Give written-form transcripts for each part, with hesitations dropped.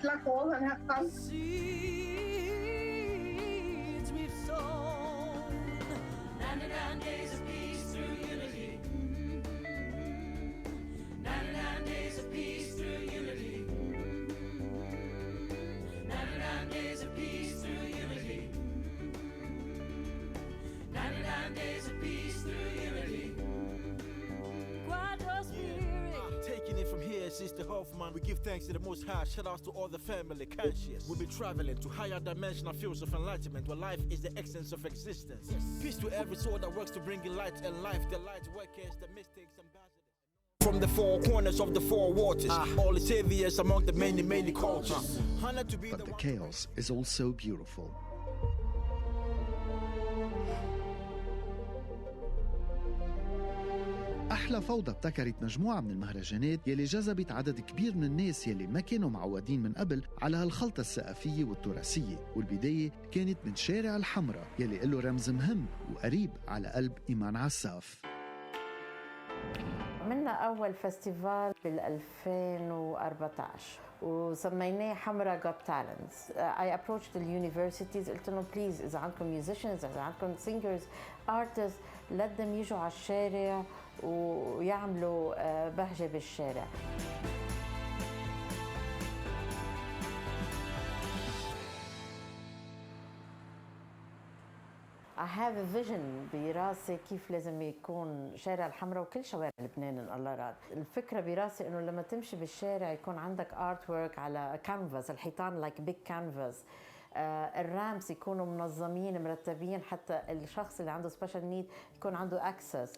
like all and have fun. Seeds we've sown, 99 days of peace through unity. 99 days of peace through unity. 99 days of peace through unity. 99 days of peace through unity. Quadro spirit. Taking it from here, Sister Hoffman, we give thanks to the Most High. Shout outs to all the family conscious. We'll be traveling to higher dimensional fields of enlightenment, where life is the essence of existence. Peace to every soul that works to bring in light and life. The light workers, the mystics, ambassadors. From the four corners of the four waters, all the saviors among the many, many cultures. Honored to be But the chaos is also beautiful. أحلى فوضى ابتكرت مجموعة من المهرجانات يلي جذبت عدد كبير من الناس يلي ما كانوا معودين من قبل على هالخلطة الثقافية والتراثية. والبداية كانت من شارع الحمراء يلي له رمز مهم وقريب على قلب إيمان عساف. عملنا أول فestival بال 2014 وسميناه حمرا Got Talents. I approached the universities قلت لهم please إذا عندكم musicians إذا عندكم singers artists let them يجوا على الشارع ويعملوا بهجة بالشارع. I have a vision براسي كيف لازم يكون شارع الحمراء وكل شوارع لبنان إن الله راد. الفكرة براسي إنه لما تمشي بالشارع يكون عندك artwork على canvas، الحيطان like big canvas. الرامس يكونوا منظمين مرتبين حتى الشخص اللي عنده special need يكون عنده access.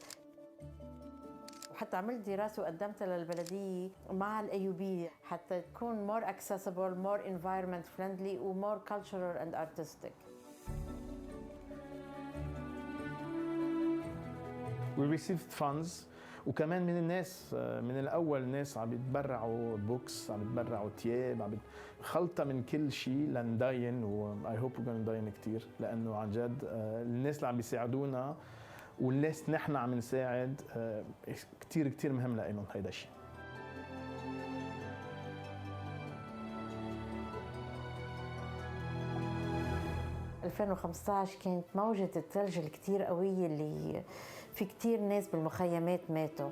وحتى عملت دراسة وقدمتها للبلدية مع الأيوبية حتى تكون more accessible, more environment friendly و more cultural and artistic. We received funds وكمان من الناس من الأول ناس عم يتبرعوا بوكس، عم يتبرعوا تياب، خلطة من كل شيء لنداين و I hope we're gonna نداين كتير لأنه عن جد الناس اللي عم بيساعدونا والناس نحن عم نساعد كتير كتير مهم لإلهم هيدا الشيء. في 2015 كانت موجة الثلج الكتير قوية اللي في كتير ناس بالمخيمات ماتوا.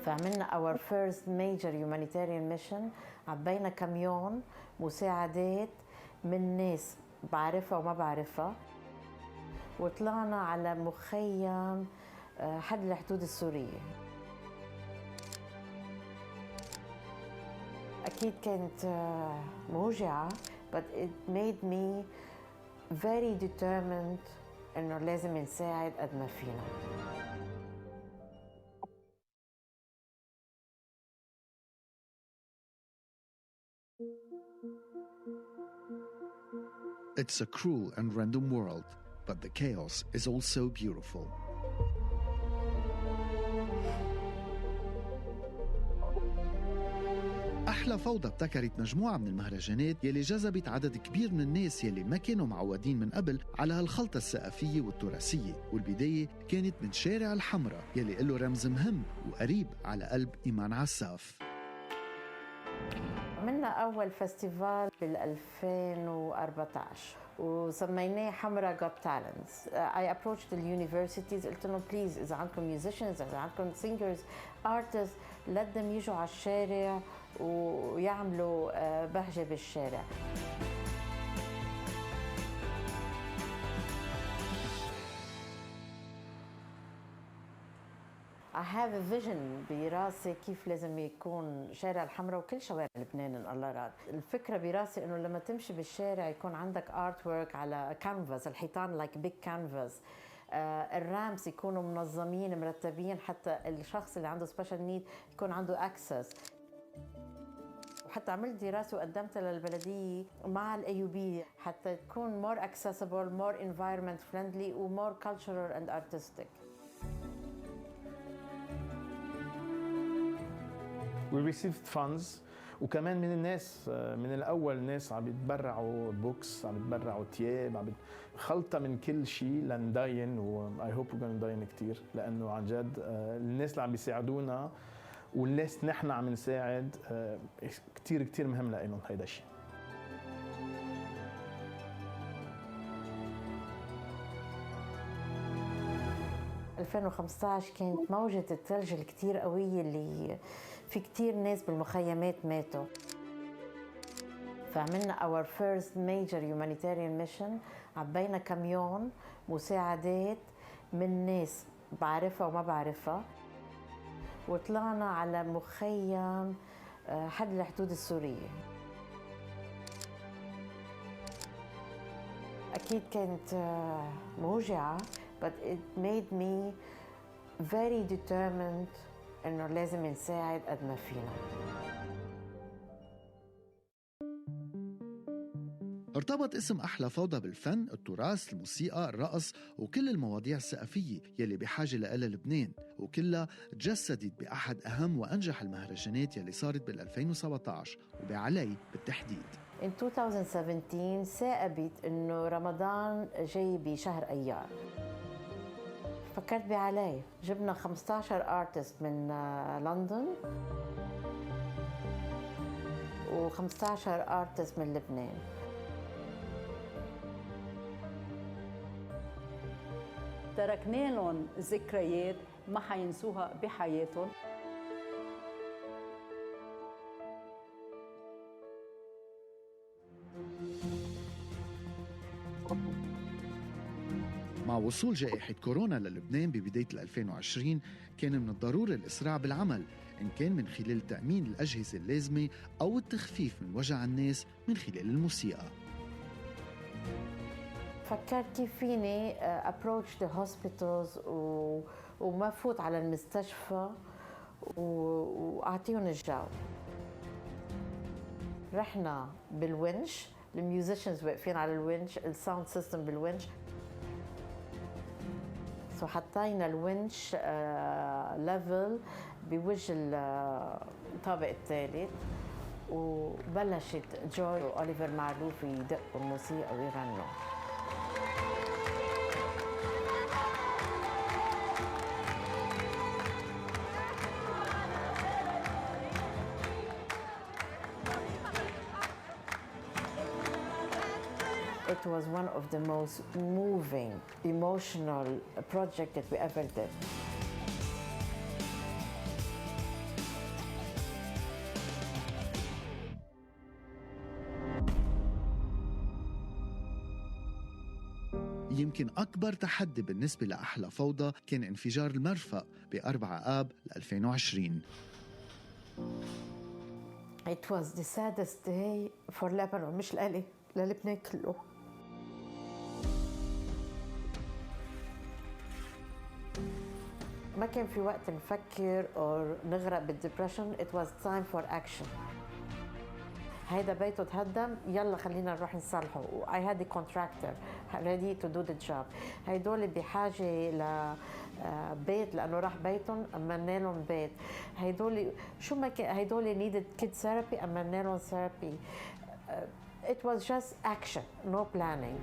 فعملنا our first major humanitarian mission، عبينا كاميون مساعدات من ناس بعرفها وما بعرفها وطلعنا على مخيم حد الحدود السورية. أكيد كانت موجعة but it made me very determined إنه لازم نساعد قد ما فينا. It's a cruel and random world, but the chaos is also beautiful. أحلى فوضى ابتكرت مجموعة من المهرجانات يلي جذبت عدد كبير من الناس يلي ما كانوا معودين من قبل على هالخلطة الثقافية والتراثية. والبداية كانت من شارع الحمراء يلي له رمز مهم وقريب على قلب إيمان عساف. عملنا أول فestival بال 2014 وسميناه حمرا Got Talents. I approached the universities قلت لهم please إذا عندكم musicians إذا عندكم singers artists let them يجوا على الشارع ويعملوا بهجة بالشارع. I have a vision براسي كيف لازم يكون شارع الحمراء وكل شوارع لبنان إن الله راد. الفكرة براسي إنه لما تمشي بالشارع يكون عندك artwork على canvas، الحيطان like big canvas. الرامس يكونوا منظمين مرتبين حتى الشخص اللي عنده special need يكون عنده access. وحتى عملت دراسة وقدمتها للبلدية مع الأيوبية حتى تكون more accessible, more environment friendly و more cultural and artistic. We received funds وكمان من الناس من الأول ناس عم يتبرعوا بوكس، عم يتبرعوا تياب، خلطة من كل شيء لنداين و I hope we're gonna نداين كتير لأنه عن جد الناس اللي عم بيساعدونا والناس نحن عم نساعد كتير كتير مهم لهم هيدا الشيء. في 2015 كانت موجة الثلج الكتير قوية اللي في كتير ناس بالمخيمات ماتوا. فعملنا our first major humanitarian mission، عبينا كاميون مساعدات من ناس بعرفها وما بعرفها، وطلعنا على مخيم حد الحدود السورية. أكيد كانت موجعة but it made me very determined إنه لازم نساعد قد ما فينا. ارتبط اسم أحلى فوضى بالفن، التراث، الموسيقى، الرقص وكل المواضيع الثقافية يلي بحاجة لها لبنان، وكلها تجسدت بأحد أهم وأنجح المهرجانات يلي صارت بال2017 وبعلي بالتحديد. In 2017 ثاقبت إنه رمضان جاي بشهر أيار. فكرت بعلي، جبنا 15 ارتست من لندن و15 ارتست من لبنان. تركنا لهم ذكريات ما حينسوها بحياتهم. مع وصول جائحة كورونا للبنان ببداية 2020 كان من الضروري الإسراع بالعمل، إن كان من خلال تأمين الأجهزة اللازمة أو التخفيف من وجع الناس من خلال الموسيقى. فكرت كيف فيني approach the hospitals وما فوت على المستشفى وأعطيهم الجو. رحنا بالونش، الميوزيشنز واقفين على الونش، الساوند سيستم بالونش. حطينا الونش ليفل بوجه الطابق الثالث، وبلشت جوي وأوليفر معلوف يدقوا الموسيقى ويغنوا. It was one of the most moving, emotional project that we ever did. يمكن أكبر تحدي بالنسبة لأحلى فوضى كان انفجار المرفأ ب4 آب 2020. It was the saddest day for Lebanon، مش لإلي، للبنان كله. ما كان في وقت نفكر أو نغرق بالديبرشن. It was time for action. هيدا بيته تهدم، يلا خلينا نروح نصلحه. I had the contractor ready to do the job. هيدول بحاجة لبيت لأنه راح بيتهم، أمنا لهم بيت. هيدول شو ما كان، هيدول needed kid therapy، أمنا لهم therapy. It was just action, no planning.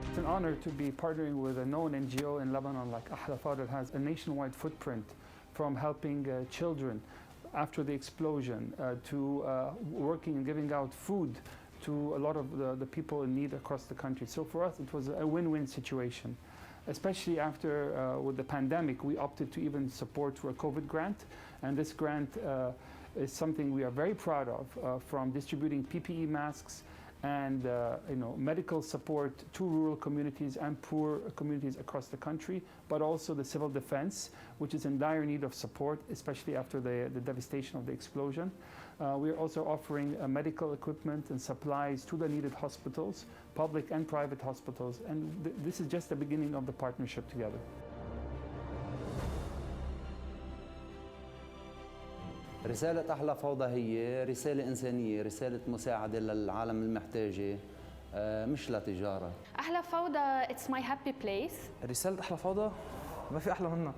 It's an honor to be partnering with a known NGO in Lebanon like Ahla Fawda that has a nationwide footprint, from helping children after the explosion to working and giving out food to a lot of the people in need across the country. So for us, it was a win-win situation. Especially after, with the pandemic, we opted to even support for a COVID grant. And this grant is something we are very proud of, from distributing PPE masks and medical support to rural communities and poor communities across the country, but also the civil defense, which is in dire need of support, especially after the devastation of the explosion. We are also offering medical equipment and supplies to the needed hospitals, public and private hospitals, and this is just the beginning of the partnership together. رسالة أحلى فوضى هي رسالة إنسانية، رسالة مساعدة للعالم المحتاجة، مش لتجارة. أحلى فوضى it's my happy place. رسالة أحلى فوضى ما في أحلى منها،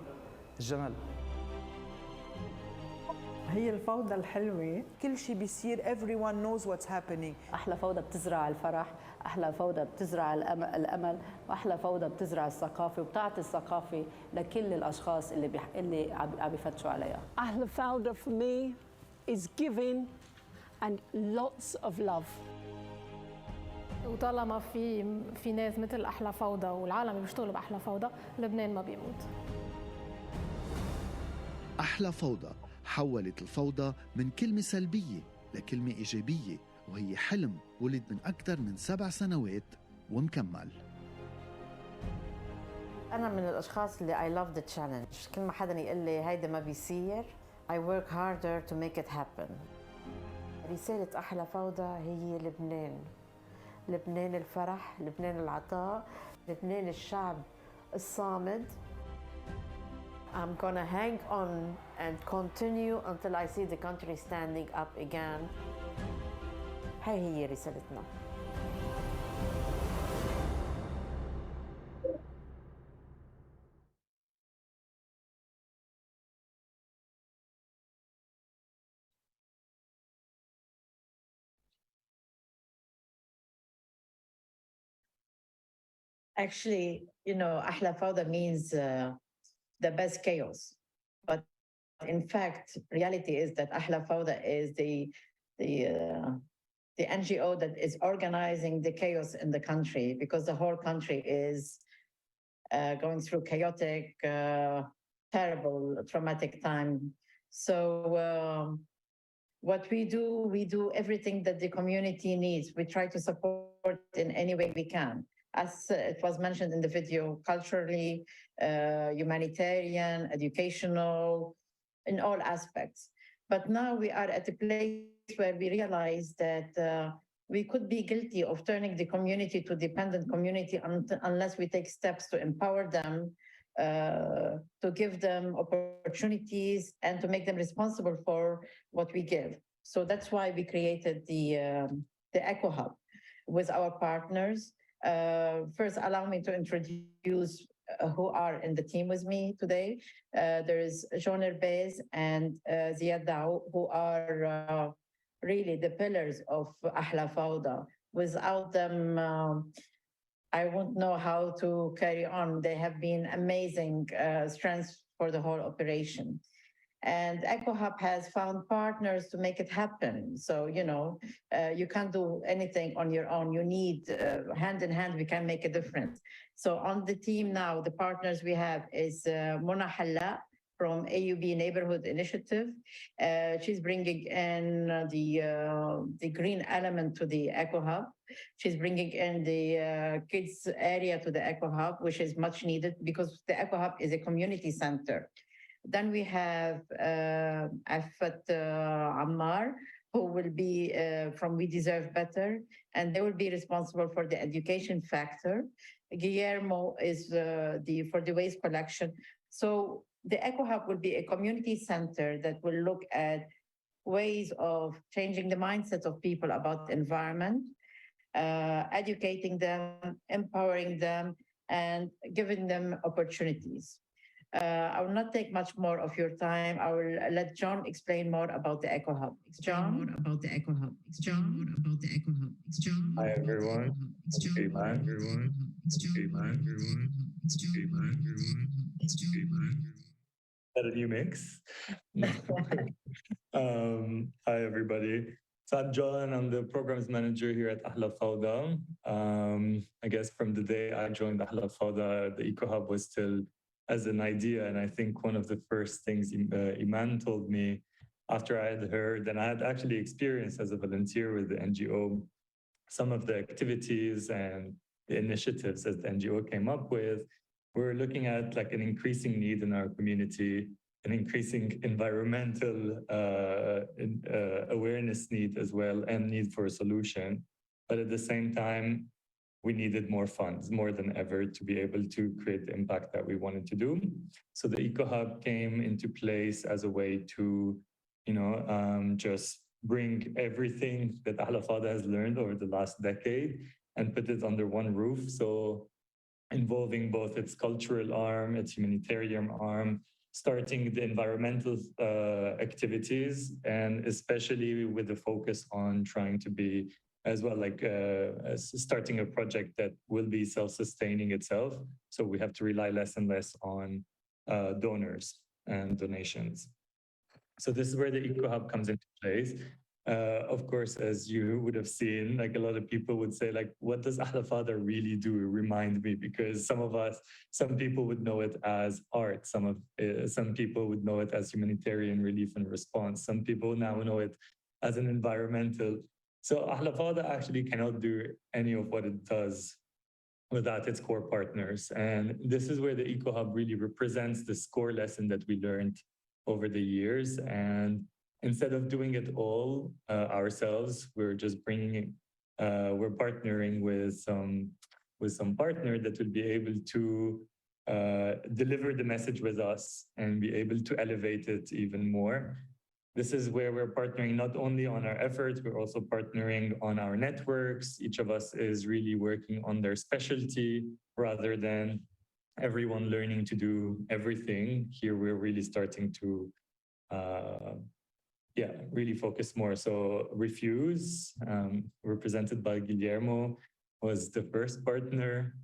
الجمال. هي الفوضى الحلوة. كل شيء بيصير everyone knows what's happening. أحلى فوضى بتزرع الفرح، أحلى فوضى بتزرع الأمل، وأحلى فوضى بتزرع الثقافة وبتعطي الثقافة لكل الأشخاص اللي عم بيفتشوا عليها. Ahla Fawda for me is giving and lots of love. وطالما في ناس مثل أحلى فوضى والعالم اللي بيشتغلوا بأحلى فوضى، لبنان ما بيموت. أحلى فوضى حولت الفوضى من كلمة سلبية لكلمة إيجابية، وهي حلم ولد من أكثر من 7 سنوات ومكمل. أنا من الأشخاص اللي I love the challenge. كل ما حدا يقول لي هيدا ما بيصير I work harder to make it happen. رسالة أحلى فوضى هي لبنان، لبنان الفرح، لبنان العطاء، لبنان الشعب الصامد. I'm gonna hang on and continue until I see the country standing up again. هي رسالتنا. Actually, Ahla Fawda means the best chaos. But in fact, reality is that Ahla Fawda is the NGO that is organizing the chaos in the country, because the whole country is going through chaotic, terrible, traumatic time. So what we do everything that the community needs. We try to support in any way we can. As it was mentioned in the video, culturally, humanitarian, educational, in all aspects. But now we are at a place where we realize that we could be guilty of turning the community to dependent community unless we take steps to empower them, to give them opportunities and to make them responsible for what we give. So that's why we created the Eco Hub with our partners. First, allow me to introduce who are in the team with me today. There is Jean Herbez and Ziad Dao, who are really the pillars of Ahla Fawda. Without them, I won't know how to carry on. They have been amazing strengths for the whole operation. And Eco Hub has found partners to make it happen. So, you can't do anything on your own. You need hand in hand, we can make a difference. So on the team now, the partners we have is Mona Halla from AUB Neighborhood Initiative. She's bringing in the green element to the Eco Hub. She's bringing in the kids area to the Eco Hub, which is much needed because the Eco Hub is a community center. Then we have Afat Ammar, who will be from We Deserve Better, and they will be responsible for the education factor. Guillermo is for the waste collection. So the Eco Hub will be a community center that will look at ways of changing the mindset of people about the environment, educating them, empowering them, and giving them opportunities. I will not take much more of your time. I will let John explain more about the Eco Hub. John, about the Eco Hub. John, about the Eco Hub. John. Hi everyone. Is that a new mix? Hi everybody. So I'm John. I'm the programs manager here at Ahla Fawda. I guess from the day I joined Ahla Fawda, the Eco Hub was still as an idea. And I think one of the first things Iman told me after I had heard, and I had actually experienced as a volunteer with the NGO, some of the activities and the initiatives that the NGO came up with, we're looking at like an increasing need in our community, an increasing environmental awareness need as well, and need for a solution. But at the same time, we needed more funds, more than ever, to be able to create the impact that we wanted to do. So the Eco Hub came into place as a way to, just bring everything that Ahla Fawda has learned over the last decade and put it under one roof. So involving both its cultural arm, its humanitarian arm, starting the environmental activities, and especially with the focus on trying to be as well, like starting a project that will be self-sustaining itself. So we have to rely less and less on donors and donations. So this is where the Eco Hub comes into place. Of course, as you would have seen, like a lot of people would say, like, what does Ahla Fawda really do? Remind me, because some people would know it as art. Some people would know it as humanitarian relief and response. Some people now know it as an environmental. So Ahla Fawda actually cannot do any of what it does without its core partners. And this is where the Eco Hub really represents this core lesson that we learned over the years. And instead of doing it all ourselves, we're just we're partnering with some partner that will be able to deliver the message with us and be able to elevate it even more. This is where we're partnering not only on our efforts, we're also partnering on our networks. Each of us is really working on their specialty rather than everyone learning to do everything. Here, we're really starting to really focus more. So Refuse, represented by Guillermo, was the first partner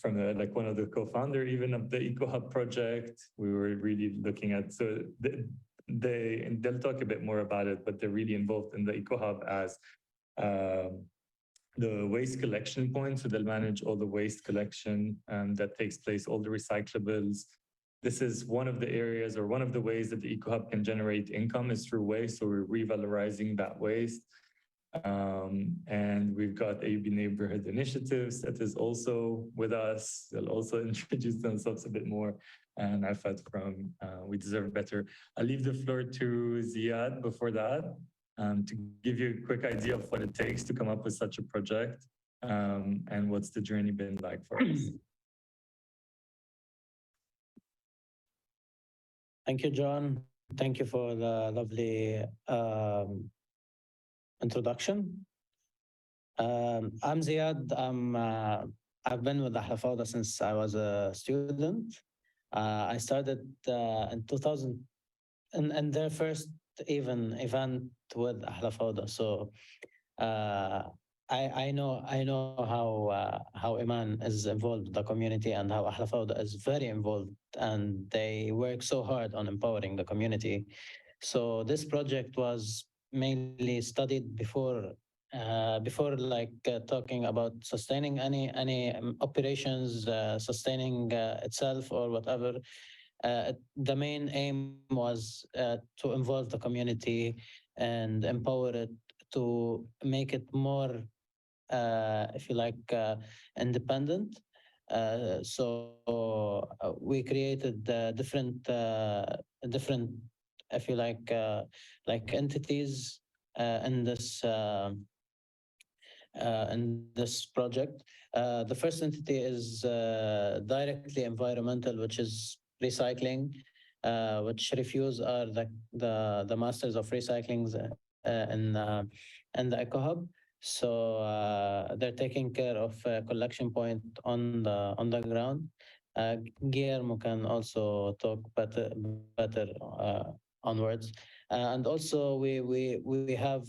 from like one of the co-founder even of the Eco Hub project. We were really looking at, so they'll talk a bit more about it, but they're really involved in the Eco Hub as the waste collection point. So they'll manage all the waste collection that takes place, all the recyclables. This is one of the areas or one of the ways that the Eco Hub can generate income is through waste. So we're revalorizing that waste. And we've got AB Neighborhood Initiatives that is also with us. They'll also introduce themselves a bit more. And Afat from We Deserve Better. I'll leave the floor to Ziad before that to give you a quick idea of what it takes to come up with such a project and what's the journey been like for us. Thank you, John. Thank you for the lovely introduction. I'm Ziad. I've been with Ahla Fawda since I was a student. I started in 2000 and their first even event with Ahla Fawda. So I know how Iman is involved with the community and how Ahla Fawda is very involved, and they work so hard on empowering the community. So this project was mainly studied before talking about sustaining any operations, sustaining itself or whatever. The main aim was to involve the community and empower it to make it more, if you like, independent. So we created different, if you like entities in this project. The first entity is directly environmental, which is recycling, which Refuse are the masters of recycling in the Eco Hub. So they're taking care of a collection point on the ground. Guillermo can also talk better onwards, and also we have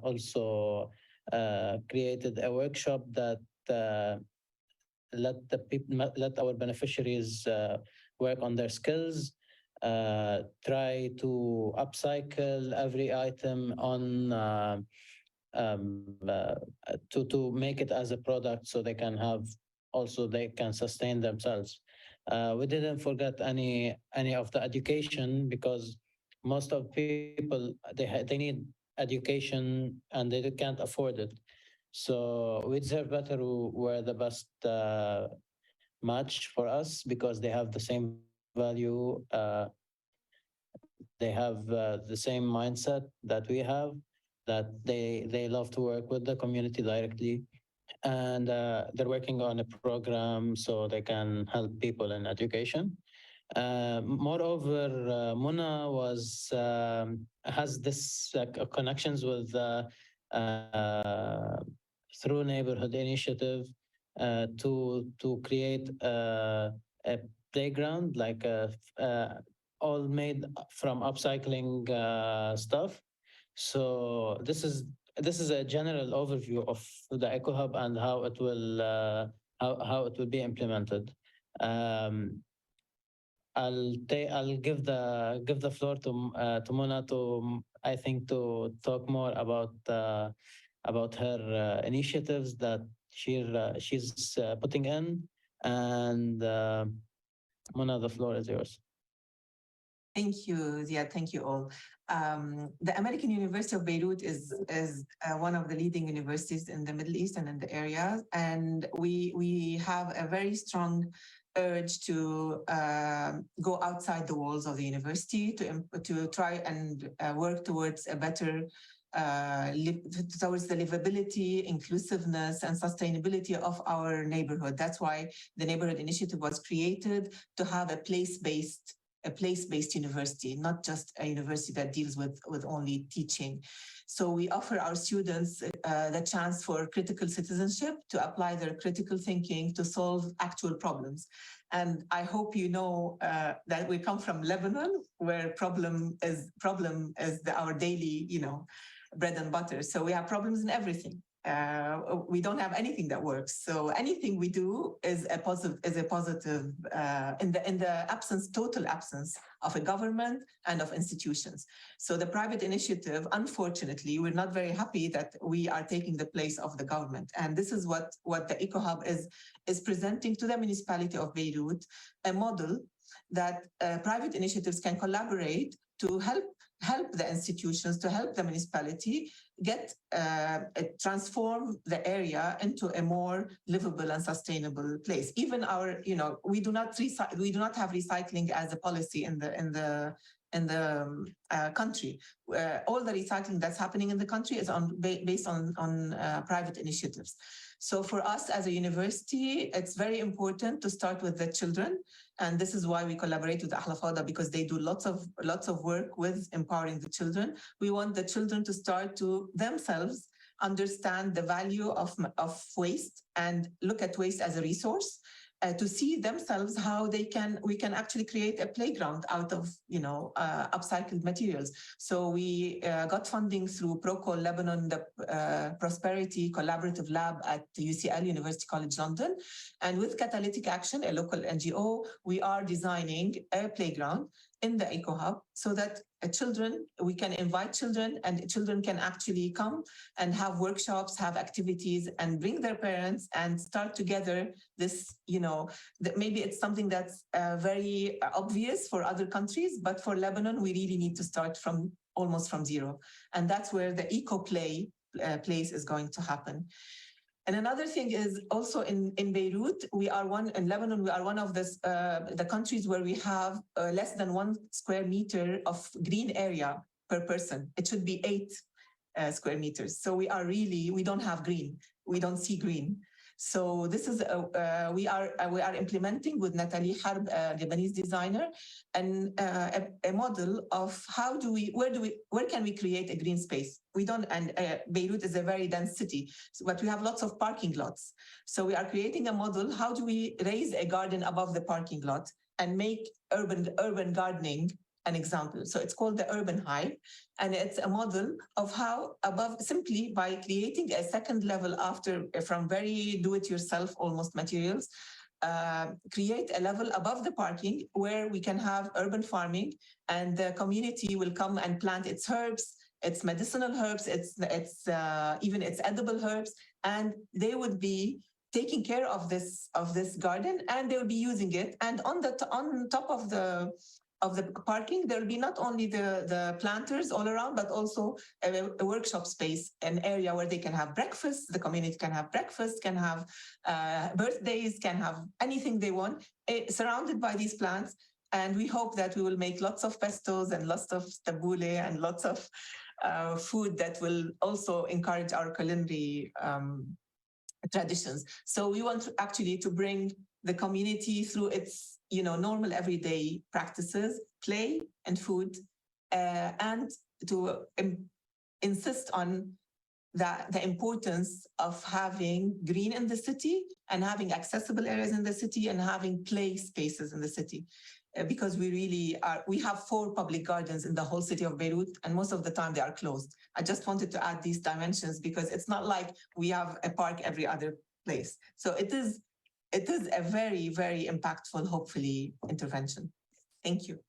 also created a workshop that let our beneficiaries work on their skills, try to upcycle every item on to make it as a product, so they can sustain themselves. We didn't forget any of the education, because most of people they need education and they can't afford it. So We Deserve Better were the best match for us, because they have the same value, they have the same mindset that we have, that they love to work with the community directly, and they're working on a program so they can help people in education. Moreover, Muna has this connections with through neighborhood initiative to create a playground, like all made from upcycling stuff. So this is a general overview of the Eco Hub and how it will be implemented. I'll give the floor to Mona to I think to talk more about her initiatives that she's putting in, and Mona, the floor is yours. Thank you, Ziad. Thank you all. The American University of Beirut is one of the leading universities in the Middle East and in the area, and we have a very strong urge to go outside the walls of the university to try and work towards a better towards the livability, inclusiveness, and sustainability of our neighborhood. That's why the Neighborhood Initiative was created, to have a place-based university, not just a university that deals with only teaching. So we offer our students the chance for critical citizenship, to apply their critical thinking to solve actual problems. And I hope you know that we come from Lebanon, where problem is our daily, bread and butter. So we have problems in everything. We don't have anything that works. So anything we do is a positive in the total absence of a government and of institutions. So the private initiative, unfortunately, we're not very happy that we are taking the place of the government. And this is what the Eco Hub is presenting to the municipality of Beirut, a model that private initiatives can collaborate to help the institutions, to help the municipality transform the area into a more livable and sustainable place. Even we do not have recycling as a policy in the country. All the recycling that's happening in the country is based on private initiatives. So for us as a university, it's very important to start with the children. And this is why we collaborate with Ahla Fawda, because they do lots of work with empowering the children. We want the children to start to themselves understand the value of waste and look at waste as a resource, to see themselves how we can actually create a playground out of upcycled materials. So we got funding through Procol Lebanon, the Prosperity Collaborative Lab at the UCL, University College London, and with Catalytic Action, a local NGO, we are designing a playground in the Eco Hub so that we can invite children, and children can actually come and have workshops, have activities, and bring their parents and start together this, maybe it's something that's very obvious for other countries, but for Lebanon, we really need to start almost from zero. And that's where the Eco Play place is going to happen. And another thing is also in Beirut, in Lebanon, we are one of the countries where we have less than 1 square meter of green area per person. It should be 8 square meters. So we don't have green. We don't see green. So this is we are implementing with Nathalie Harb, a Lebanese designer, and a model of where can we create a green space? We don't, and Beirut is a very dense city, but we have lots of parking lots. So we are creating a model. How do we raise a garden above the parking lot and make urban gardening an example? So it's called the Urban Hive, and it's a model of how simply by creating a second level from very do-it-yourself almost materials, create a level above the parking where we can have urban farming, and the community will come and plant its herbs, its medicinal herbs, even its edible herbs, and they would be taking care of this garden, and they will be using it. And on top of the parking, there will be not only the planters all around, but also a workshop space, an area where they can have breakfast, the community can have breakfast, can have birthdays, can have anything they want, surrounded by these plants. And we hope that we will make lots of pestos and lots of tabbouleh and lots of food that will also encourage our culinary traditions. So we want to bring the community through its normal everyday practices, play and food, and to insist on the importance of having green in the city and having accessible areas in the city and having play spaces in the city. Because we have 4 public gardens in the whole city of Beirut, and most of the time they are closed. I just wanted to add these dimensions because it's not like we have a park every other place. So it is a very, very impactful, hopefully, intervention. Thank you.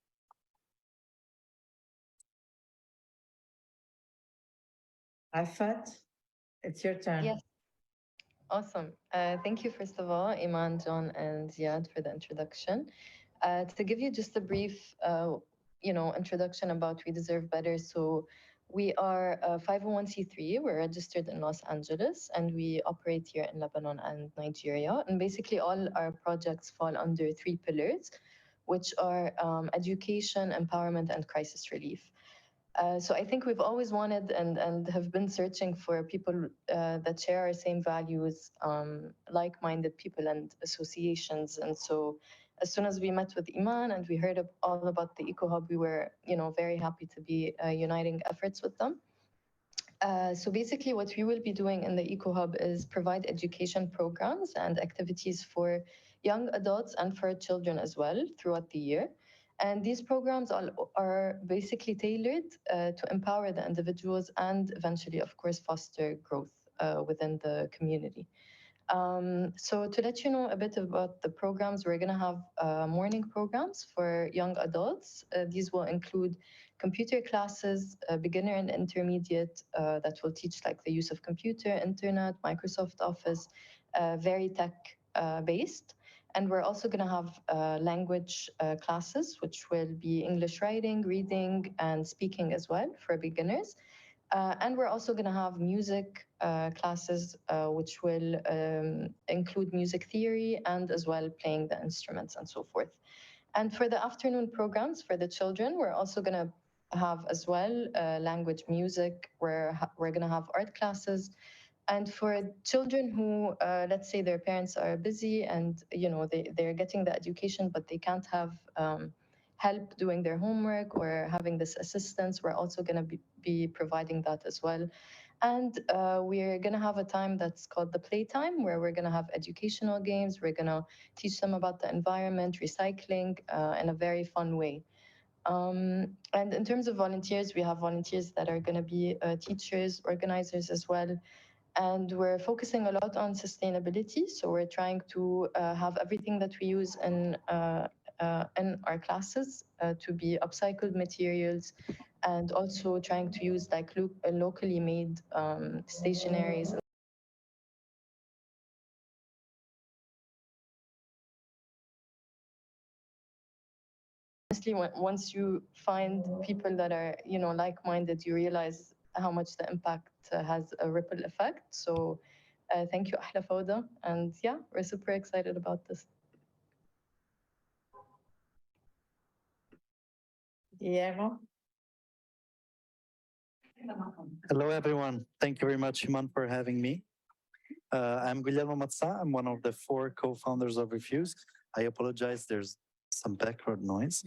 Afat, it's your turn. Yes. Awesome. Thank you, first of all, Iman, John, and Ziad for the introduction. To give you just a brief, introduction about We Deserve Better. So we are a 501c3. We're registered in Los Angeles, and we operate here in Lebanon and Nigeria. And basically, all our projects fall under 3 pillars, which are education, empowerment, and crisis relief. So I think we've always wanted and have been searching for people that share our same values, like-minded people and associations. And so as soon as we met with Iman and we heard all about the Eco Hub, we were, very happy to be uniting efforts with them. So basically what we will be doing in the Eco Hub is provide education programs and activities for young adults and for children as well throughout the year. And these programs are basically tailored to empower the individuals and eventually, of course, foster growth within the community. So to let you know a bit about the programs, we're going to have morning programs for young adults. These will include computer classes, beginner and intermediate, that will teach like the use of computer, internet, Microsoft Office, very tech based. And we're also going to have language classes, which will be English writing, reading, and speaking as well for beginners. And we're also going to have music classes, which will include music theory and as well playing the instruments and so forth. And for the afternoon programs for the children, we're also going to have as well language, music. We're going to have art classes. And for children who, let's say their parents are busy and, they're getting the education, but they can't have help doing their homework or having this assistance, we're also going to be providing that as well. And we're going to have a time that's called the playtime, where we're going to have educational games. We're going to teach them about the environment, recycling in a very fun way. And in terms of volunteers, we have volunteers that are going to be teachers, organizers as well. And we're focusing a lot on sustainability. So we're trying to have everything that we use in our classes to be upcycled materials, and also trying to use like locally made stationaries. Honestly, once you find people that are, like-minded, you realize how much the impact has a ripple effect. So thank you, Ahla Fawda. And yeah, we're super excited about this. Guillermo? Hello, everyone. Thank you very much, Iman, for having me. I'm Guillermo Mazza. I'm one of the 4 co-founders of Refuse. I apologize, there's some background noise.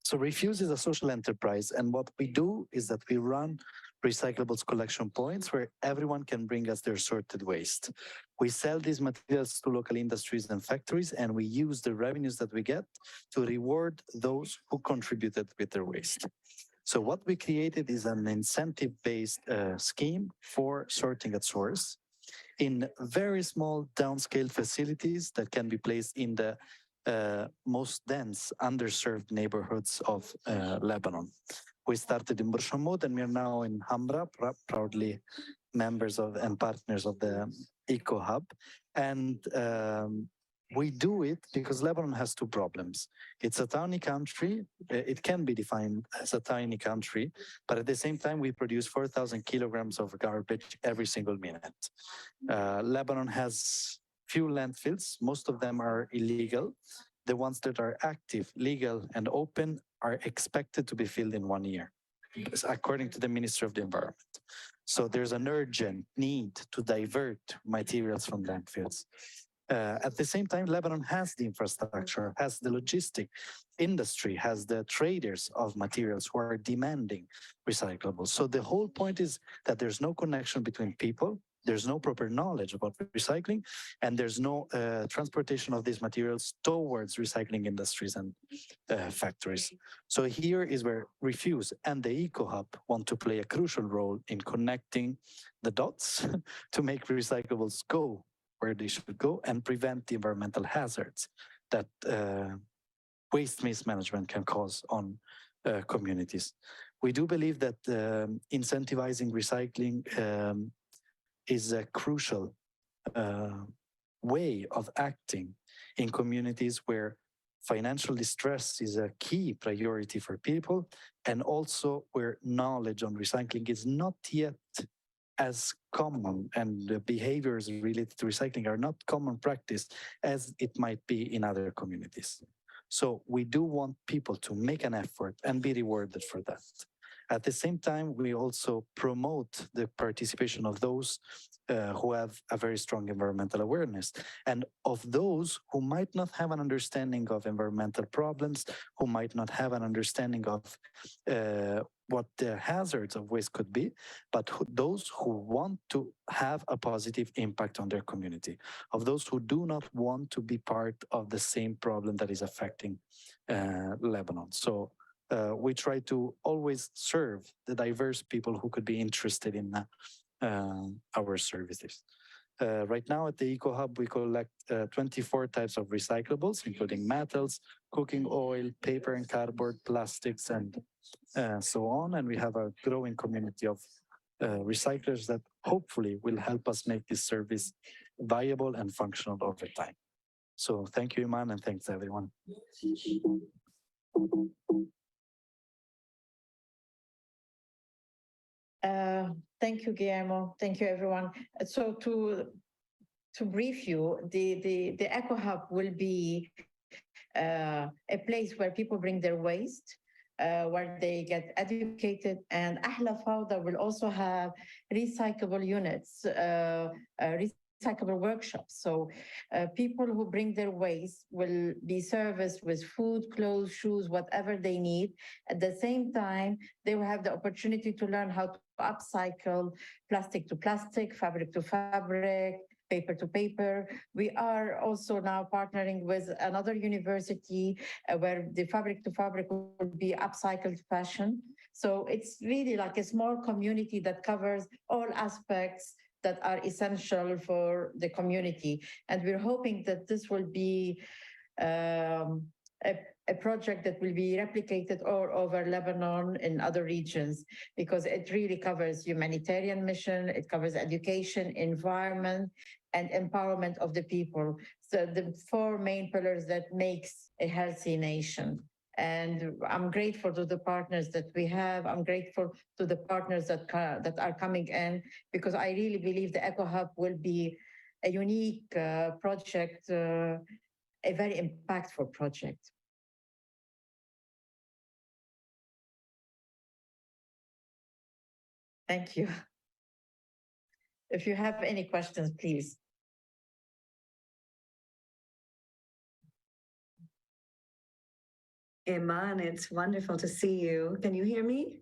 So Refuse is a social enterprise, and what we do is that we run recyclables collection points where everyone can bring us their sorted waste. We sell these materials to local industries and factories, and we use the revenues that we get to reward those who contributed with their waste. So what we created is an incentive-based scheme for sorting at source in very small downscale facilities that can be placed in the most dense, underserved neighborhoods of Lebanon. We started in Burshamaud and we are now in Hamra, proudly members of and partners of the Eco Hub. And we do it because Lebanon has 2 problems. It's a tiny country. It can be defined as a tiny country, but at the same time, we produce 4,000 kilograms of garbage every single minute. Lebanon has few landfills. Most of them are illegal. The ones that are active, legal, and open are expected to be filled in 1 year, according to the Ministry of the Environment. So there's an urgent need to divert materials from landfills. At the same time, Lebanon has the infrastructure, has the logistic industry, has the traders of materials who are demanding recyclables. So the whole point is that there's no connection between people, there's no proper knowledge about recycling, and there's no transportation of these materials towards recycling industries and factories. So here is where Refuse and the Eco Hub want to play a crucial role in connecting the dots to make recyclables go where they should go and prevent the environmental hazards that waste mismanagement can cause on communities. We do believe that incentivizing recycling is a crucial way of acting in communities where financial distress is a key priority for people, and also where knowledge on recycling is not yet as common, and the behaviors related to recycling are not common practice as it might be in other communities. So we do want people to make an effort and be rewarded for that. At the same time, we also promote the participation of those who have a very strong environmental awareness, and of those who might not have an understanding of environmental problems, who might not have an understanding of what the hazards of waste could be, but those who want to have a positive impact on their community, of those who do not want to be part of the same problem that is affecting Lebanon. So we try to always serve the diverse people who could be interested in our services. Right now at the Eco Hub, we collect 24 types of recyclables, including metals, cooking oil, paper and cardboard, plastics, and so on. And we have a growing community of recyclers that hopefully will help us make this service viable and functional over time. So thank you, Iman, and thanks everyone. Thank you, Guillermo. Thank you, everyone. So to brief you, the Eco Hub will be a place where people bring their waste, where they get educated, and Ahla Fawda will also have recyclable units, recyclable workshops. So people who bring their waste will be serviced with food, clothes, shoes, whatever they need. At the same time, they will have the opportunity to learn how to upcycle plastic to plastic, fabric to fabric, paper to paper. We are also now partnering with another university where the fabric to fabric will be upcycled fashion. So it's really like a small community that covers all aspects that are essential for the community. And we're hoping that this will be a project that will be replicated all over Lebanon in other regions, because it really covers humanitarian mission, it covers education, environment, and empowerment of the people. So the four main pillars that makes a healthy nation. And I'm grateful to the partners that we have. I'm grateful to the partners that are coming in, because I really believe the Eco Hub will be a unique project, a very impactful project. Thank you. If you have any questions, please. Iman, it's wonderful to see you. Can you hear me?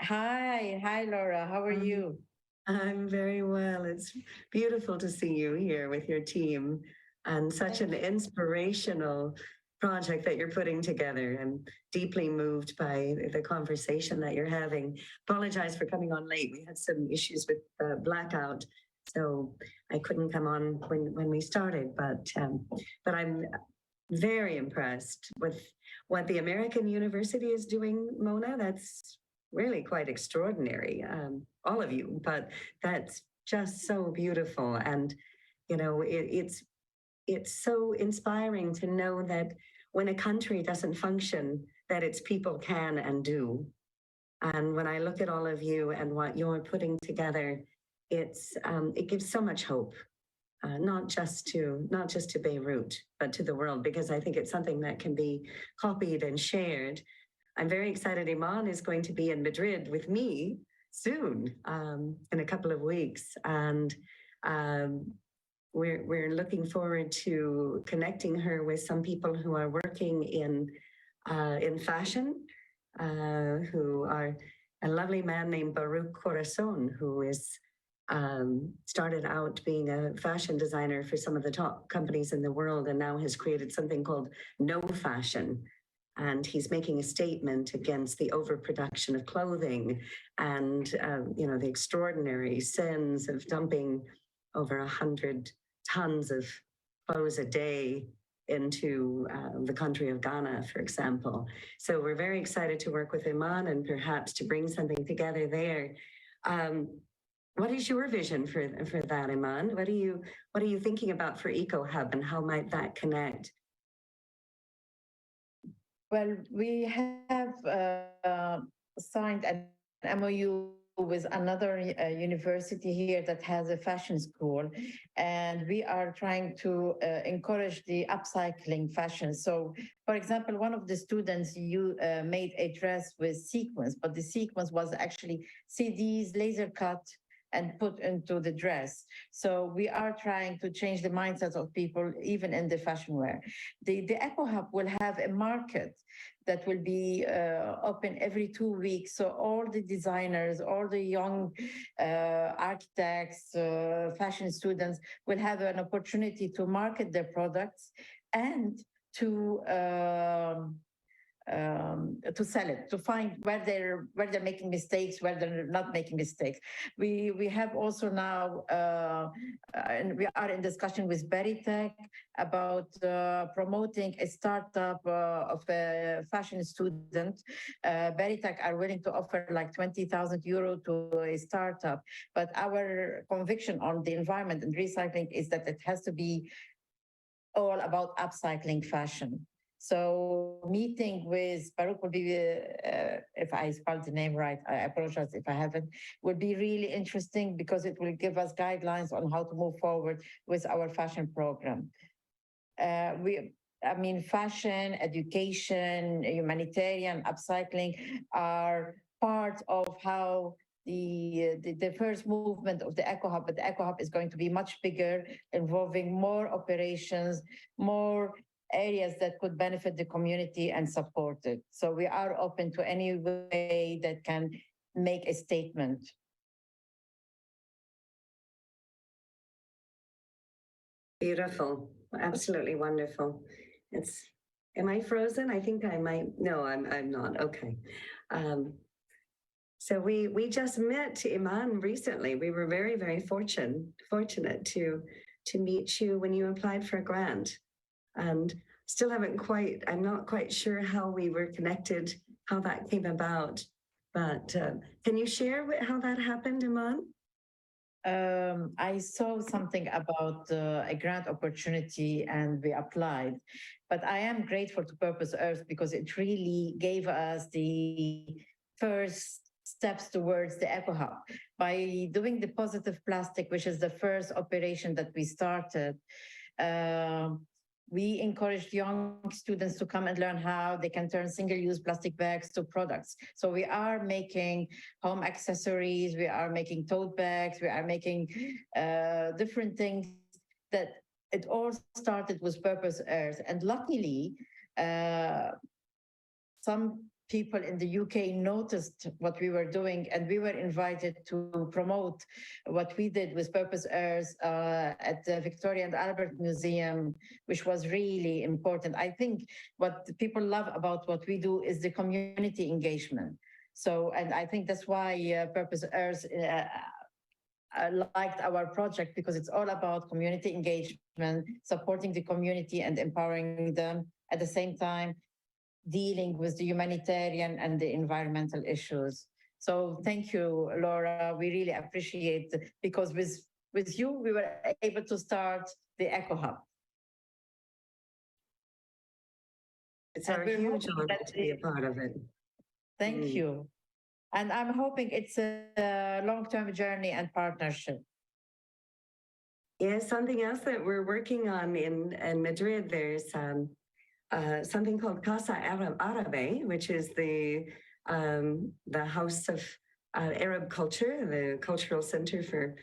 Hi, Laura. How are you? I'm very well. It's beautiful to see you here with your team, and such an inspirational project that you're putting together. I'm deeply moved by the conversation that you're having. Apologize for coming on late. We had some issues with the blackout, so I couldn't come on when we started, but I'm very impressed with what the American University is doing, Mona. That's really quite extraordinary, all of you, but that's just so beautiful. And, you know, it's so inspiring to know that when a country doesn't function, that its people can and do. And when I look at all of you and what you're putting together, it gives so much hope. Not just to Beirut, but to the world, because I think it's something that can be copied and shared. I'm very excited. Iman is going to be in Madrid with me soon, in a couple of weeks, and we're looking forward to connecting her with some people who are working in fashion, who are a lovely man named Beirut Corazon, who is started out being a fashion designer for some of the top companies in the world and now has created something called No Fashion. And he's making a statement against the overproduction of clothing and, the extraordinary sins of dumping over 100 tons of clothes a day into the country of Ghana, for example. So we're very excited to work with Iman and perhaps to bring something together there. What is your vision for that, Iman? What are you thinking about for EcoHub and how might that connect? Well, we have signed an MOU with another university here that has a fashion school, and we are trying to encourage the upcycling fashion. So, for example, one of the students made a dress with sequins, but the sequins was actually CDs laser cut and put into the dress. So we are trying to change the mindsets of people, even in the fashion wear. The EcoHub will have a market that will be open every 2 weeks. So all the designers, all the young architects, fashion students will have an opportunity to market their products and to sell it, to find where they're making mistakes, where they're not making mistakes. We have also now, and we are in discussion with Beritech about promoting a startup of a fashion student. Beritech are willing to offer like 20,000 euro to a startup, but our conviction on the environment and recycling is that it has to be all about upcycling fashion. So meeting with Baruch will be, if I spelled the name right, I apologize if I haven't, would be really interesting because it will give us guidelines on how to move forward with our fashion program. Fashion, education, humanitarian, upcycling are part of how the first movement of the EcoHub, but the EcoHub is going to be much bigger, involving more operations, more areas that could benefit the community and support it. So we are open to any way that can make a statement. Beautiful, absolutely wonderful. Am I frozen? I think I might, no, I'm not, okay. So we just met Iman recently. We were very, very fortunate to meet you when you applied for a grant. And still I'm not quite sure how we were connected, how that came about. But can you share how that happened, Iman? I saw something about a grant opportunity and we applied. But I am grateful to Purpose Earth because it really gave us the first steps towards the EcoHub. By doing the positive plastic, which is the first operation that we started, we encouraged young students to come and learn how they can turn single-use plastic bags to products. So we are making home accessories, we are making tote bags, we are making different things that it all started with Purpose Earth. And luckily, some people in the UK noticed what we were doing, and we were invited to promote what we did with Purpose Earth at the Victoria and Albert Museum, which was really important. I think what people love about what we do is the community engagement. So, and I think that's why Purpose Earth liked our project, because it's all about community engagement, supporting the community and empowering them, at the same time dealing with the humanitarian and the environmental issues. So thank you, Laura. We really appreciate it, because with you, we were able to start the EcoHub. It's our huge honor to be a part of it. Thank you. And I'm hoping it's a long-term journey and partnership. Yeah, something else that we're working on in Madrid, there's something called Casa Árabe, which is the house of Arab culture, the cultural center for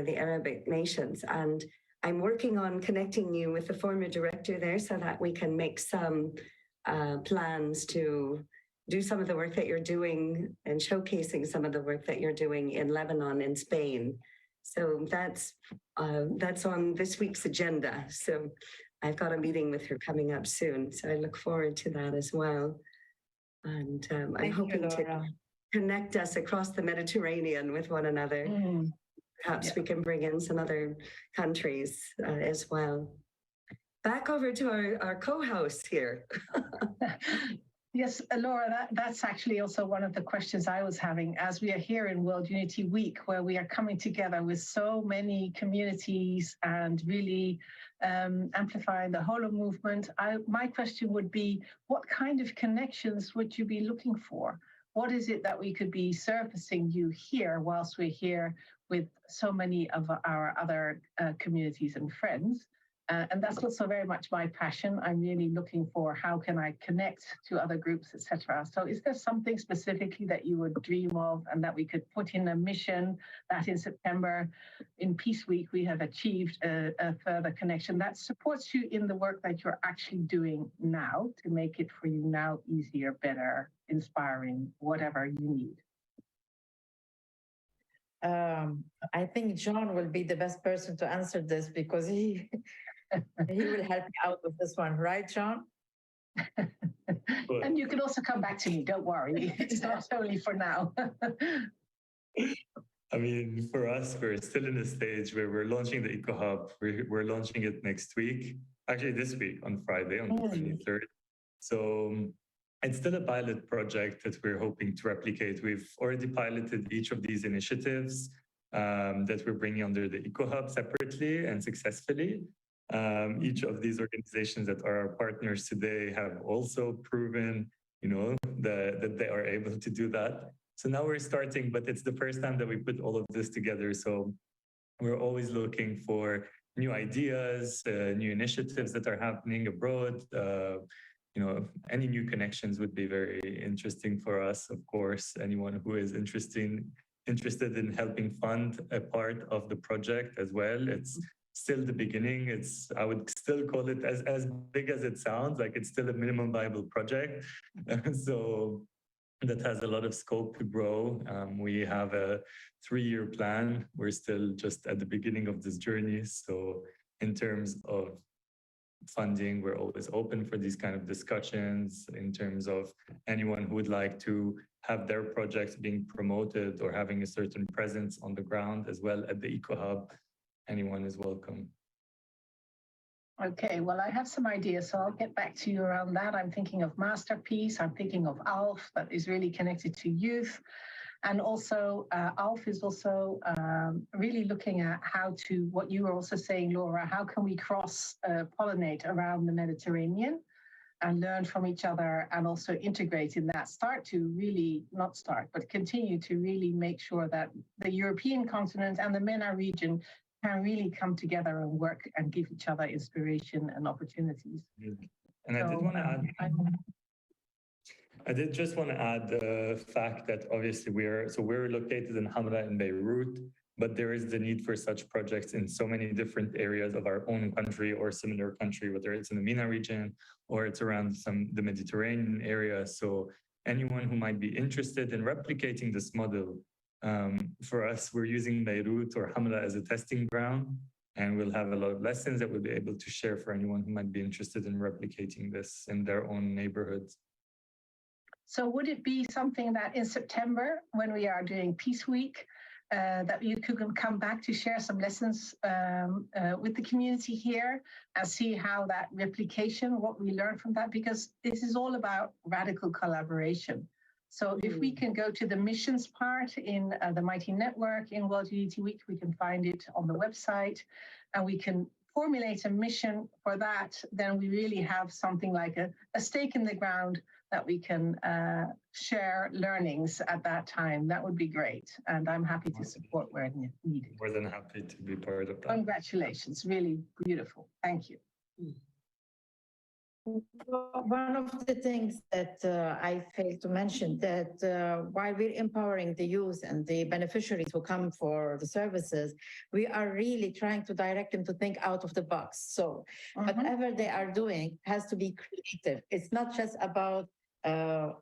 the Arabic nations. And I'm working on connecting you with the former director there so that we can make some plans to do some of the work that you're doing and showcasing some of the work that you're doing in Lebanon and Spain. So that's on this week's agenda. So I've got a meeting with her coming up soon. So I look forward to that as well. And I'm hoping to connect us across the Mediterranean with one another. Perhaps we can bring in some other countries as well. Back over to our co-host here. Yes, Laura, that's actually also one of the questions I was having as we are here in World Unity Week, where we are coming together with so many communities and really amplifying the whole of movement. My question would be, what kind of connections would you be looking for? What is it that we could be surfacing you here whilst we're here with so many of our other communities and friends? And that's also very much my passion. I'm really looking for how can I connect to other groups, etc. So is there something specifically that you would dream of and that we could put in a mission that in September, in Peace Week, we have achieved a further connection that supports you in the work that you're actually doing now to make it for you now easier, better, inspiring, whatever you need? I think John will be the best person to answer this because he will help me out with this one, right, John? And you can also come back to me, don't worry. It's not only for now. I mean, for us, we're still in a stage where we're launching the Eco Hub. We're launching it next week, actually this week on Friday, on the 23rd. So it's still a pilot project that we're hoping to replicate. We've already piloted each of these initiatives that we're bringing under the Eco Hub separately and successfully. Each of these organizations that are our partners today have also proven, that they are able to do that. So now we're starting, but it's the first time that we put all of this together. So we're always looking for new ideas, new initiatives that are happening abroad. Any new connections would be very interesting for us. Of course, anyone who is interested in helping fund a part of the project as well. It's still the beginning. I would still call it as big as it sounds, like it's still a minimum viable project. So that has a lot of scope to grow. We have a 3-year plan. We're still just at the beginning of this journey. So in terms of funding, we're always open for these kind of discussions in terms of anyone who would like to have their projects being promoted or having a certain presence on the ground as well at the Eco Hub. Anyone is welcome. Okay, well, I have some ideas, so I'll get back to you around that. I'm thinking of Masterpiece. I'm thinking of ALF, that is really connected to youth. And also, ALF is also really looking at how to, what you were also saying, Laura, how can we cross-pollinate around the Mediterranean and learn from each other and also integrate in that, but continue to really make sure that the European continent and the MENA region can really come together and work and give each other inspiration and opportunities. And I did want to add, I did just want to add the fact that obviously we're located in Hamra in Beirut, but there is the need for such projects in so many different areas of our own country or similar country, whether it's in the MENA region or it's around the Mediterranean area. So anyone who might be interested in replicating this model, for us, we're using Beirut or Hamra as a testing ground, and we'll have a lot of lessons that we'll be able to share for anyone who might be interested in replicating this in their own neighborhoods. So would it be something that in September, when we are doing Peace Week, that you could come back to share some lessons with the community here and see how that replication, what we learned from that, because this is all about radical collaboration. So if we can go to the missions part in the Mighty Network in World Unity Week, we can find it on the website and we can formulate a mission for that, then we really have something like a stake in the ground that we can share learnings at that time. That would be great. And I'm happy to support where needed. More than happy to be part of that. Congratulations, really beautiful. Thank you. One of the things that I failed to mention that while we're empowering the youth and the beneficiaries who come for the services, we are really trying to direct them to think out of the box. So whatever they are doing has to be creative. It's not just about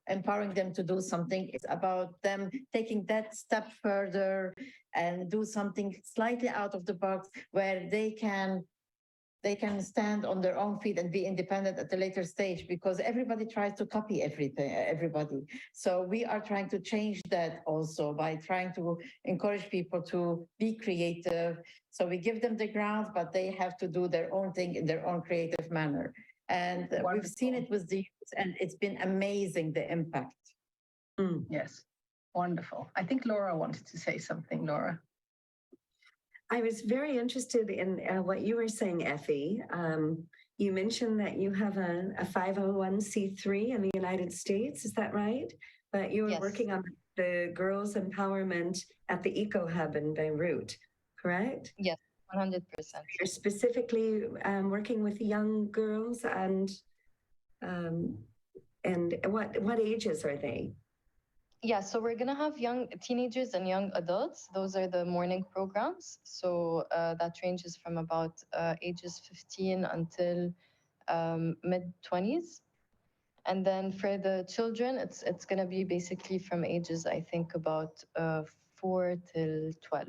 empowering them to do something. It's about them taking that step further and do something slightly out of the box where they can stand on their own feet and be independent at a later stage, because everybody tries to copy everybody. So we are trying to change that also by trying to encourage people to be creative. So we give them the grounds, but they have to do their own thing in their own creative manner. And we've seen it with the youth, and it's been amazing, the impact. Yes, wonderful. I think Laura wanted to say something, Laura. I was very interested in what you were saying, Effie. You mentioned that you have a 501c3 in the United States, is that right? But you were working on the girls' empowerment at the Eco Hub in Beirut, correct? Yes, 100%. You're specifically working with young girls, and what ages are they? Yeah, so we're gonna have young teenagers and young adults. Those are the morning programs. So that ranges from about ages 15 until mid-20s. And then for the children, it's gonna be basically from ages, I think, about 4 till 12,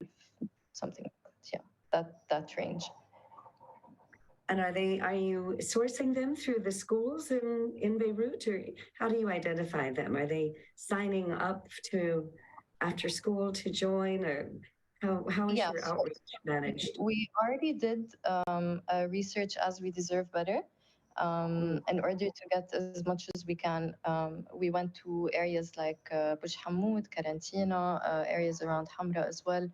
something like that. Yeah, that range. And are you sourcing them through the schools in Beirut, or how do you identify them? Are they signing up to after school to join, or how is your outreach managed? We already did a research as we deserve better. In order to get as much as we can, we went to areas like Bush Hamoud, Karantina, areas around Hamra as well.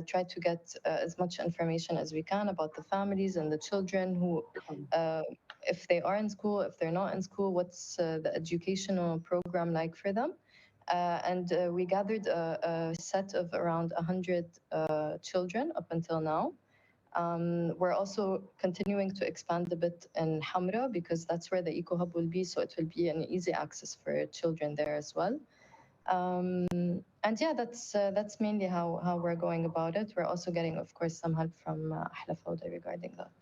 Try to get as much information as we can about the families and the children who, if they are in school, if they're not in school, what's the educational program like for them. And we gathered a set of around 100 children up until now. We're also continuing to expand a bit in Hamra because that's where the Eco Hub will be, so it will be an easy access for children there as well. And yeah, that's mainly how we're going about it. We're also getting, of course, some help from Ahla Fawda regarding that.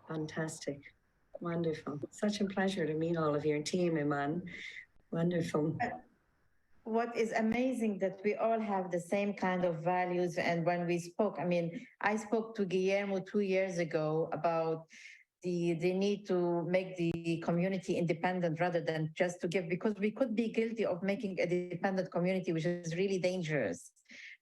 Fantastic. Wonderful. Such a pleasure to meet all of your team, Iman. Wonderful. What is amazing that we all have the same kind of values. And when we spoke, I mean, I spoke to Guillermo 2 years ago about the need to make the community independent rather than just to give, because we could be guilty of making a dependent community, which is really dangerous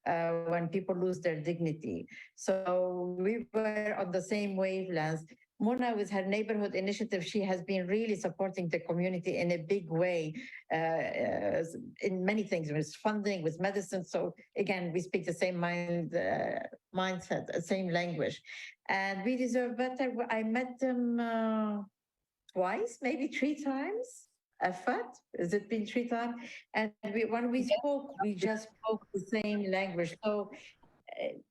when people lose their dignity. So we were on the same wavelength. Mona, with her neighborhood initiative, she has been really supporting the community in a big way in many things, with funding, with medicine. So again, we speak the same mindset, the same language. And we deserve better. I met them twice, maybe 3 times. Afat, has it been 3 times? And when we spoke, we just spoke the same language. So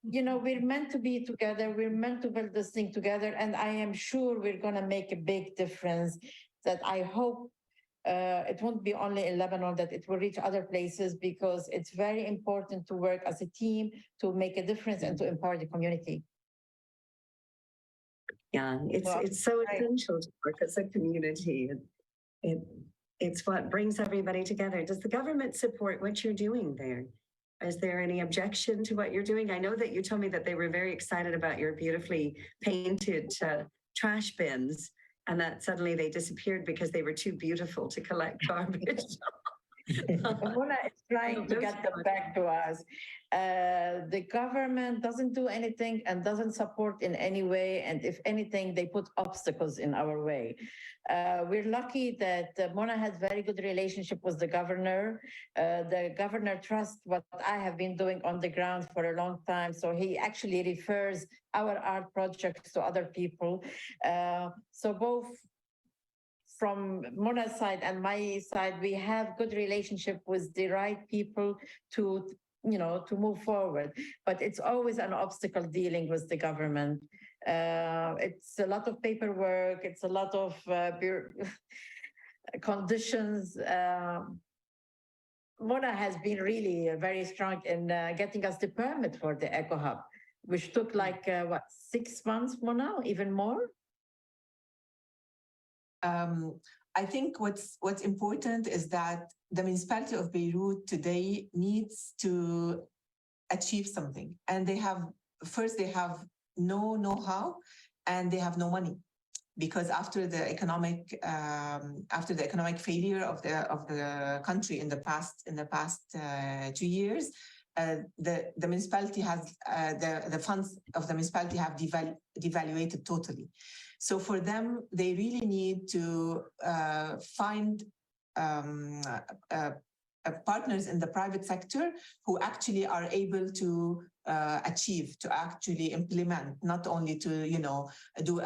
you know, we're meant to be together. We're meant to build this thing together. And I am sure we're going to make a big difference that I hope it won't be only in Lebanon, that it will reach other places, because it's very important to work as a team to make a difference and to empower the community. Yeah, it's so essential to work as a community. It's what brings everybody together. Does the government support what you're doing there? Is there any objection to what you're doing? I know that you told me that they were very excited about your beautifully painted trash bins, and that suddenly they disappeared because they were too beautiful to collect garbage. Mona is trying to get them back to us. The government doesn't do anything and doesn't support in any way. And if anything, they put obstacles in our way. We're lucky that Mona has very good relationship with the governor. The governor trusts what I have been doing on the ground for a long time. So he actually refers our art projects to other people. So both from Mona's side and my side, we have good relationship with the right people to, you know, to move forward. But it's always an obstacle dealing with the government. It's a lot of paperwork. It's a lot of conditions. Mona has been really very strong in getting us the permit for the Eco Hub, which took like, 6 months, Mona, even more? I think what's important is that the municipality of Beirut today needs to achieve something. And they have no know-how and they have no money. Because after the economic failure of the country in the past 2 years, the municipality has the funds of the municipality have devaluated totally. So for them, they really need to find partners in the private sector who actually are able to achieve, to actually implement, not only to, do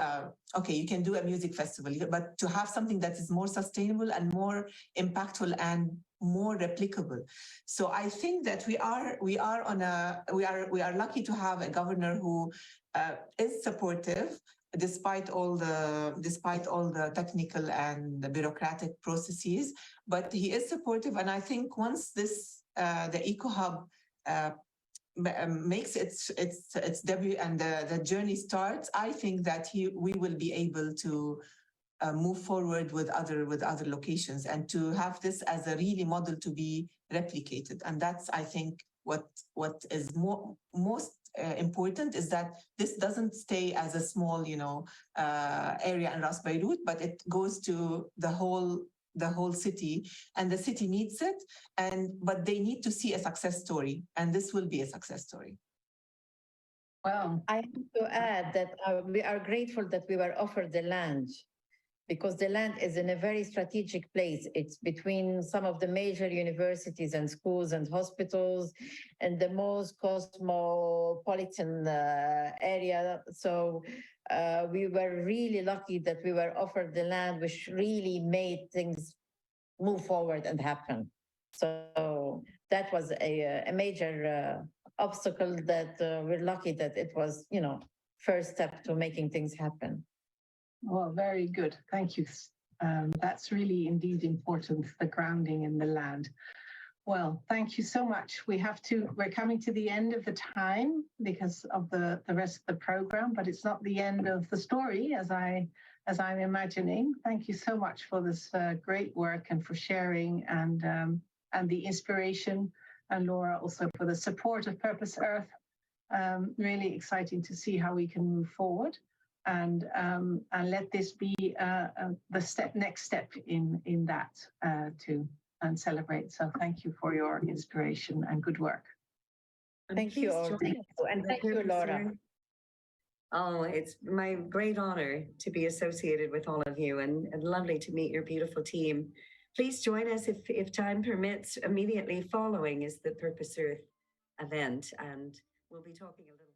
you can do a music festival, but to have something that is more sustainable and more impactful and more replicable. So I think that we are lucky to have a governor who is supportive, despite all the technical and the bureaucratic processes, but he is supportive. And I think once the Eco Hub makes its debut and the journey starts, I think that we will be able to move forward with other locations and to have this as a really model to be replicated. And that's, I think, what is most important is that this doesn't stay as a small, area in Ras Beirut, but it goes to the whole city, and the city needs it. But they need to see a success story, and this will be a success story. Well, I have to add that we are grateful that we were offered the land, because the land is in a very strategic place. It's between some of the major universities and schools and hospitals and the most cosmopolitan area. So we were really lucky that we were offered the land, which really made things move forward and happen. So that was a major obstacle that we're lucky that it was, first step to making things happen. Well, very good. Thank you. That's really indeed important, the grounding in the land. Well, thank you so much. We're coming to the end of the time because of the rest of the program, but it's not the end of the story as I'm imagining. Thank you so much for this great work and for sharing and the inspiration, and Laura also for the support of Purpose Earth. Really exciting to see how we can move forward. And let this be the next step in that and celebrate. So thank you for your inspiration and good work. Thank you all. Thank you. And thank you, Laura. Oh, it's my great honor to be associated with all of you, and lovely to meet your beautiful team. Please join us if time permits. Immediately following is the Purpose Earth event, and we'll be talking a little